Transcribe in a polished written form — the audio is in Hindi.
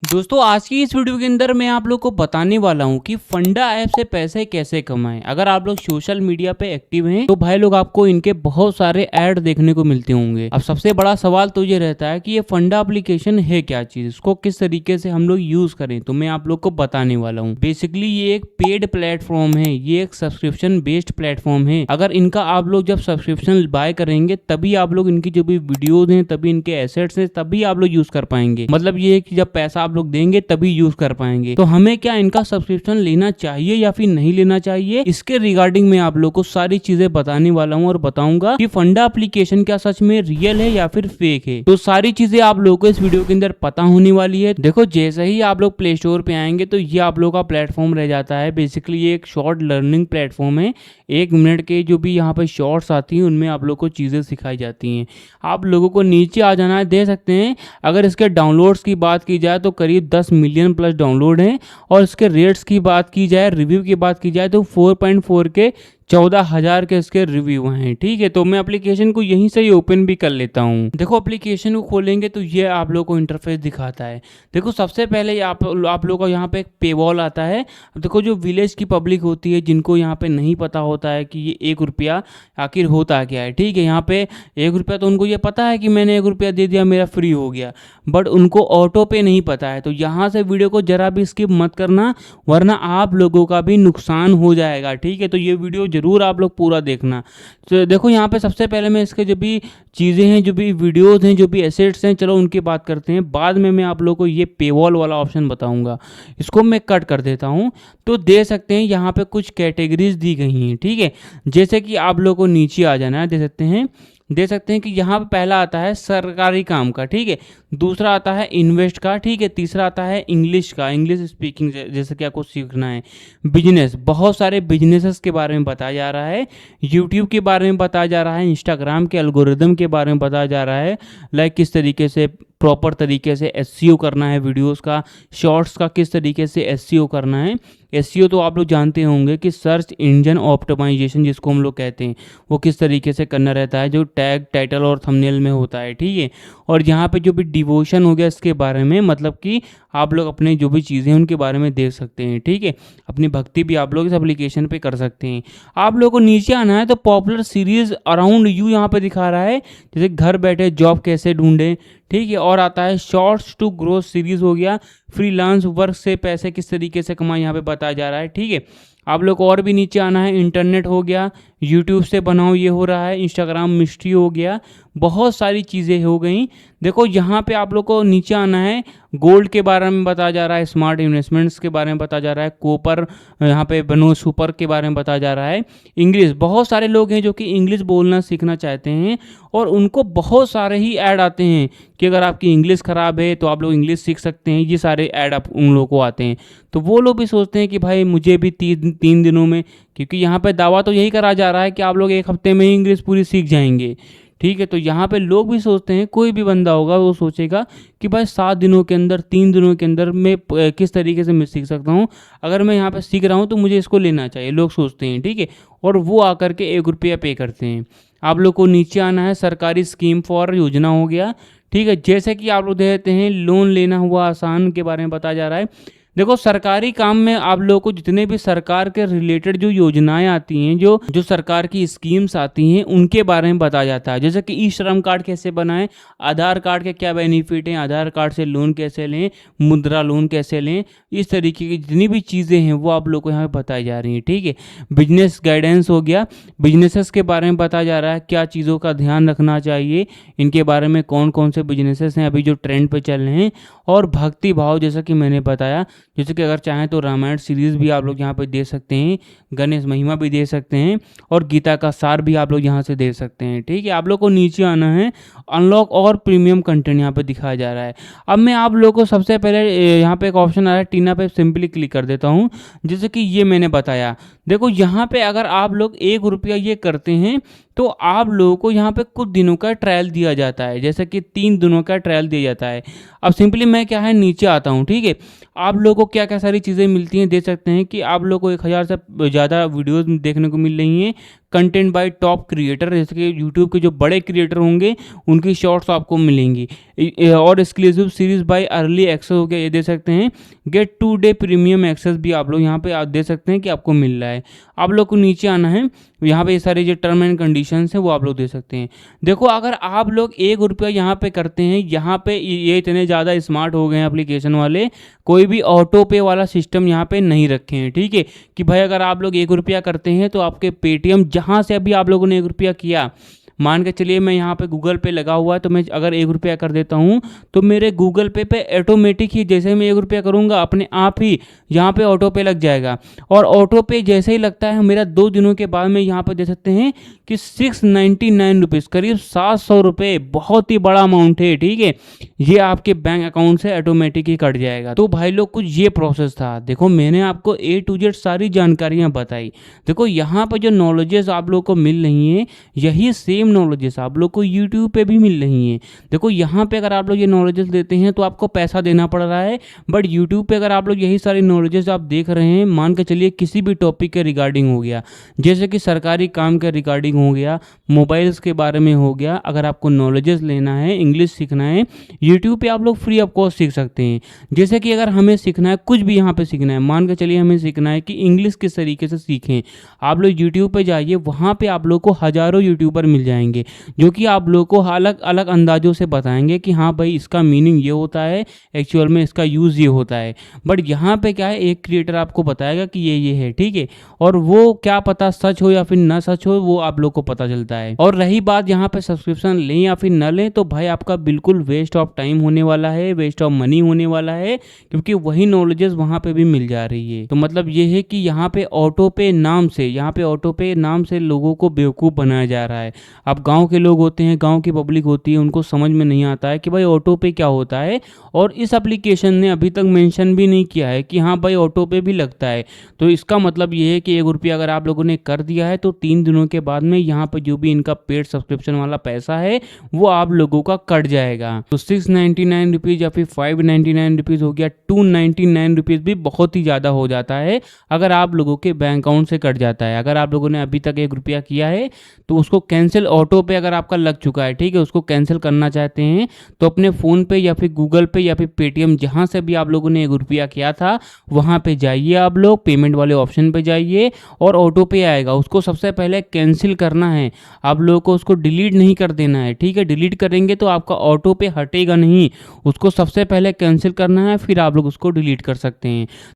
दोस्तों आज की इस वीडियो के अंदर मैं आप लोग को बताने वाला हूं कि फंडा ऐप से पैसे कैसे कमाएं। अगर आप लोग सोशल मीडिया पे एक्टिव हैं तो भाई लोग आपको इनके बहुत सारे ऐड देखने को मिलते होंगे। अब सबसे बड़ा सवाल तो ये रहता है कि ये फंडा एप्लीकेशन है क्या चीज, इसको किस तरीके से हम लोग यूज करें, तो मैं आप लोग को बताने वाला हूँ। बेसिकली ये एक पेड प्लेटफॉर्म है, ये एक सब्सक्रिप्शन बेस्ड प्लेटफॉर्म है। अगर इनका आप लोग जब सब्सक्रिप्शन बाय करेंगे तभी आप लोग इनकी जो भी वीडियोज हैं, तभी इनके एसेट्स हैं, तभी आप लोग यूज कर पाएंगे। मतलब ये है कि जब पैसा आप लोग देंगे तभी यूज कर पाएंगे। तो हमें क्या इनका सब्सक्रिप्शन लेना चाहिए या फिर नहीं लेना चाहिए, इसके रिगार्डिंग मैं आप लोग को सारी चीजें बताने वाला हूँ और बताऊंगा कि फंडा एप्लीकेशन क्या सच में रियल है या फिर फेक है। तो सारी चीजें आप लोगों को इस वीडियो के अंदर पता होने वाली है। देखो जैसे ही आप लोग प्ले स्टोर पे आएंगे तो ये आप लोग का प्लेटफॉर्म रह जाता है। बेसिकली ये एक शॉर्ट लर्निंग प्लेटफॉर्म है। 1 मिनट के जो भी यहाँ पे शॉर्ट्स आती हैं उनमें आप लोग को चीजें सिखाई जाती हैं। आप लोगों को नीचे आ जाना है, दे सकते हैं। अगर इसके डाउनलोड्स की बात की जाए तो करीब 10 मिलियन प्लस डाउनलोड हैं, और इसके रेट्स की बात की जाए, रिव्यू की बात की जाए तो 4.4 के 14,000 के इसके रिव्यू हैं। ठीक है, तो मैं एप्लीकेशन को यहीं से ही ओपन भी कर लेता हूँ। देखो एप्लीकेशन को खोलेंगे तो ये आप लोग को इंटरफेस दिखाता है। देखो सबसे पहले आप लोग को यहाँ पे एक पेवॉल आता है। देखो जो विलेज की पब्लिक होती है, जिनको यहाँ पे नहीं पता होता है कि ये 1 रुपया आखिर होता क्या है। ठीक है, यहाँ पे 1 रुपया तो उनको ये पता है कि मैंने 1 रुपया दे दिया मेरा फ्री हो गया, बट उनको ऑटो पे नहीं पता है। तो यहाँ से वीडियो को जरा भी स्किप मत करना, वरना आप लोगों का भी नुकसान हो जाएगा। ठीक है, तो ये वीडियो जरूर आप लोग पूरा देखना। तो देखो यहाँ पे सबसे पहले मैं इसके जो भी चीज़ें हैं, जो भी वीडियोस हैं, जो भी एसेट्स हैं, चलो उनकी बात करते हैं। बाद में मैं आप लोग को ये पेवॉल वाला ऑप्शन बताऊंगा। इसको मैं कट कर देता हूँ। तो दे सकते हैं यहाँ पे कुछ कैटेगरीज दी गई हैं। ठीक है, जैसे कि आप लोग को नीचे आ जाना है, दे सकते हैं कि यहाँ पे पहला आता है सरकारी काम का। ठीक है, दूसरा आता है इन्वेस्ट का। ठीक है, तीसरा आता है इंग्लिश का, इंग्लिश स्पीकिंग जैसे कि आपको सीखना है। बिजनेस, बहुत सारे बिजनेसेस के बारे में बताया जा रहा है। यूट्यूब के बारे में बताया जा रहा है। इंस्टाग्राम के एल्गोरिदम के बारे में बताया जा रहा है, लाइक किस तरीके से प्रॉपर तरीके से एसईओ करना है वीडियोस का, शॉर्ट्स का किस तरीके से एसईओ करना है। एसईओ तो आप लोग जानते होंगे कि सर्च इंजन ऑप्टिमाइजेशन जिसको हम लोग कहते हैं, वो किस तरीके से करना रहता है, जो टैग, टाइटल और थंबनेल में होता है। ठीक है, और यहाँ पे जो भी डिवोशन हो गया इसके बारे में, मतलब कि आप लोग अपने जो भी चीज़ें हैं उनके बारे में देख सकते हैं। ठीक है, अपनी भक्ति भी आप लोग इस एप्लीकेशन पे कर सकते हैं। आप लोगों को नीचे आना है तो पॉपुलर सीरीज अराउंड यू यहाँ पे दिखा रहा है, जैसे घर बैठे जॉब कैसे ढूंढें। ठीक है, और आता है शॉर्ट्स टू ग्रोथ सीरीज हो गया, फ्रीलांस वर्क से पैसे किस तरीके से कमाएं यहाँ पे बताया जा रहा है। ठीक है, आप लोग को और भी नीचे आना है। इंटरनेट हो गया, यूट्यूब से बनाओ ये हो रहा है, इंस्टाग्राम मिस्ट्री हो गया, बहुत सारी चीज़ें हो गई। देखो यहाँ पे आप लोग को नीचे आना है, गोल्ड के बारे में बताया जा रहा है, स्मार्ट इन्वेस्टमेंट्स के बारे में बताया जा रहा है, कॉपर यहाँ पे बनो सुपर के बारे में बताया जा रहा है। इंग्लिश, बहुत सारे लोग हैं जो कि इंग्लिश बोलना सीखना चाहते हैं और उनको बहुत सारे ही ऐड आते हैं कि अगर आपकी इंग्लिश ख़राब है तो आप लोग इंग्लिश सीख सकते हैं। ये सारे ऐड आप उन लोगों को आते हैं, तो वो लोग भी सोचते हैं कि भाई मुझे भी 3 दिनों में, क्योंकि यहाँ पे दावा तो यही करा जा रहा है कि आप लोग 1 हफ्ते में ही इंग्लिश पूरी सीख जाएंगे। ठीक है, तो यहाँ पे लोग भी सोचते हैं, कोई भी बंदा होगा वो सोचेगा कि भाई 7 दिनों के अंदर, 3 दिनों के अंदर मैं किस तरीके से मैं सीख सकता हूँ। अगर मैं यहाँ पे सीख रहा हूँ तो मुझे इसको लेना चाहिए, लोग सोचते हैं। ठीक है, और वो आकर के 1 रुपया पे करते हैं। आप लोग को नीचे आना है, सरकारी स्कीम फॉर योजना हो गया। ठीक है, जैसे कि आप लोग देते हैं लोन लेना हुआ आसान के बारे में बताया जा रहा है। देखो सरकारी काम में आप लोगों को जितने भी सरकार के रिलेटेड जो योजनाएं आती हैं, जो सरकार की स्कीम्स आती हैं, उनके बारे में बताया जाता है। जैसे कि ई श्रम कार्ड कैसे बनाएं, आधार कार्ड के क्या बेनिफिट हैं, आधार कार्ड से लोन कैसे लें, मुद्रा लोन कैसे लें, इस तरीके की जितनी भी चीज़ें हैं वो आप लोग को यहाँ पे बताई जा रही हैं। ठीक है, बिजनेस गाइडेंस हो गया, बिजनेसेस के बारे में बताया जा रहा है, क्या चीज़ों का ध्यान रखना चाहिए, इनके बारे में कौन कौन से बिजनेसेस हैं अभी जो ट्रेंड पे चल रहे हैं। और भक्ति भाव, जैसा कि मैंने बताया, जैसे कि अगर चाहें तो रामायण सीरीज भी आप लोग यहाँ पे दे सकते हैं, गणेश महिमा भी दे सकते हैं, और गीता का सार भी आप लोग यहाँ से दे सकते हैं। ठीक है, आप लोग को नीचे आना है, अनलॉक और प्रीमियम कंटेंट यहाँ पे दिखाया जा रहा है। अब मैं आप लोगों को सबसे पहले यहाँ पे एक ऑप्शन आ रहा है टीना पे, सिंपली क्लिक कर देता हूँ। जैसे कि ये मैंने बताया, देखो यहाँ पे अगर आप लोग 1 रुपया ये करते हैं तो आप लोगों को यहाँ पे कुछ दिनों का ट्रायल दिया जाता है, जैसे कि 3 दिनों का ट्रायल दिया जाता है। अब सिंपली मैं क्या है नीचे आता हूँ। ठीक है, आप लोगों को क्या क्या सारी चीज़ें मिलती हैं देख सकते हैं कि आप लोगों को 1000 से ज़्यादा वीडियोस देखने को मिल रही हैं, कंटेंट बाय टॉप क्रिएटर, जैसे कि यूट्यूब के जो बड़े क्रिएटर होंगे उनकी शॉर्ट्स आपको मिलेंगी। और exclusive series by early access हो गया, ये दे सकते हैं। गेट 2 डे प्रीमियम एक्सेस भी आप लोग यहाँ पे आप दे सकते हैं कि आपको मिल रहा है। आप लोग को नीचे आना है, यहाँ पे ये सारे जो टर्म एंड कंडीशंस हैं वो आप लोग दे सकते हैं। देखो अगर आप लोग 1 रुपया यहाँ पे करते हैं, यहाँ पे ये इतने ज़्यादा स्मार्ट हो गए हैं एप्लीकेशन वाले, कोई भी ऑटो पे वाला सिस्टम यहाँ पे नहीं रखे हैं, ठीक है। कि भाई अगर आप लोग 1 रुपया करते हैं तो आपके पेटीएम जहाँ से अभी आप लोगों ने 1 रुपया किया, मान के चलिए मैं यहाँ पे गूगल पे लगा हुआ है, तो मैं अगर 1 रुपया कर देता हूँ तो मेरे गूगल पे ऑटोमेटिक ही जैसे ही मैं 1 रुपया करूँगा अपने आप ही यहाँ पे ऑटो पे लग जाएगा। और ऑटो पे जैसे ही लगता है मेरा 2 दिनों के बाद में यहाँ पे दे सकते हैं कि 699 रुपीज़, करीब 700 रुपये, बहुत ही बड़ा अमाउंट है, ठीक है। ये आपके बैंक अकाउंट से ऑटोमेटिक ही कट जाएगा। तो भाई लोग कुछ ये प्रोसेस था। देखो मैंने आपको A to Z सारी जानकारियाँ बताई। देखो यहाँ पर जो नॉलेजेस आप लोग को मिल रही हैं, यही सेम नॉलेजेस आप लोग को यूट्यूब पे भी मिल रही हैं। देखो यहाँ पे अगर आप लोग ये नॉलेजेस देते हैं तो आपको पैसा देना पड़ रहा है, बट यूट्यूब पे अगर आप लोग यही सारी नॉलेजेस आप देख रहे हैं, मान के चलिए किसी भी टॉपिक के रिगार्डिंग हो गया, जैसे कि सरकारी काम के रिगार्डिंग हो गया, मोबाइल्स के बारे में हो गया, अगर आपको नॉलेजेस लेना है, इंग्लिश सीखना है, यूट्यूब पे आप लोग फ्री ऑफ कॉस्ट सीख सकते हैं। जैसे कि अगर हमें सीखना है, कुछ भी यहाँ पे सीखना है, मान के चलिए हमें सीखना है कि इंग्लिश किस तरीके से सीखें, आप लोग यूट्यूब पे जाइए, वहाँ पे आप लोग को हज़ारों यूट्यूबर मिल जाएंगे जो कि आप लोग को अलग अलग अंदाज़ों से बताएंगे कि हाँ भाई इसका मीनिंग ये होता है, एक्चुअल में इसका यूज़ ये होता है। बट यहाँ पे क्या है, एक क्रिएटर आपको बताएगा कि ये है, ठीक है। और वो क्या पता सच हो या फिर ना सच हो, वो आप लोग को पता चलता है। और रही बात यहाँ पे सब्सक्रिप्शन लें या फिर न लें, तो भाई आपका बिल्कुल वेस्ट ऑफ टाइम होने वाला है, वेस्ट ऑफ मनी होने वाला है, क्योंकि वही नॉलेजेस वहाँ पे भी मिल जा रही है। तो मतलब ये है कि यहाँ पे ऑटो पे नाम से लोगों को बेवकूफ़ बनाया जा रहा है। अब गांव के लोग होते हैं, गांव की पब्लिक होती है, उनको समझ में नहीं आता है कि भाई ऑटो पे क्या होता है। और इस एप्लीकेशन ने अभी तक मेंशन भी नहीं किया है कि हाँ भाई ऑटो पे भी लगता है। तो इसका मतलब ये है कि 1 रुपया अगर आप लोगों ने कर दिया है तो 3 दिनों के बाद में यहाँ पर जो भी इनका पेड सब्सक्रिप्शन वाला पैसा है वो आप लोगों का कट जाएगा। तो 699 रुपीज़ या फिर 599 रुपीज़ हो गया, 299 रुपीज़ भी बहुत ही ज़्यादा हो जाता है अगर आप लोगों के बैंक अकाउंट से कट जाता है। अगर आप लोगों ने अभी तक 1 रुपया किया है तो उसको कैंसिल, ऑटो पे अगर आपका लग चुका है, ठीक है, उसको कैंसिल करना चाहते हैं तो अपने फ़ोन पे या फिर गूगल पे या फिर पेटीएम जहाँ से भी आप लोगों ने 1 रुपया किया था वहाँ पे जाइए, आप लोग पेमेंट वाले ऑप्शन पे जाइए और ऑटो पे आएगा, उसको सबसे पहले कैंसिल करना है। आप लोगों को उसको डिलीट नहीं कर देना है, ठीक है। डिलीट करेंगे तो आपका ऑटो पे हटेगा नहीं, उसको सबसे पहले कैंसिल करना है, फिर आप लोग उसको डिलीट कर सकते हैं।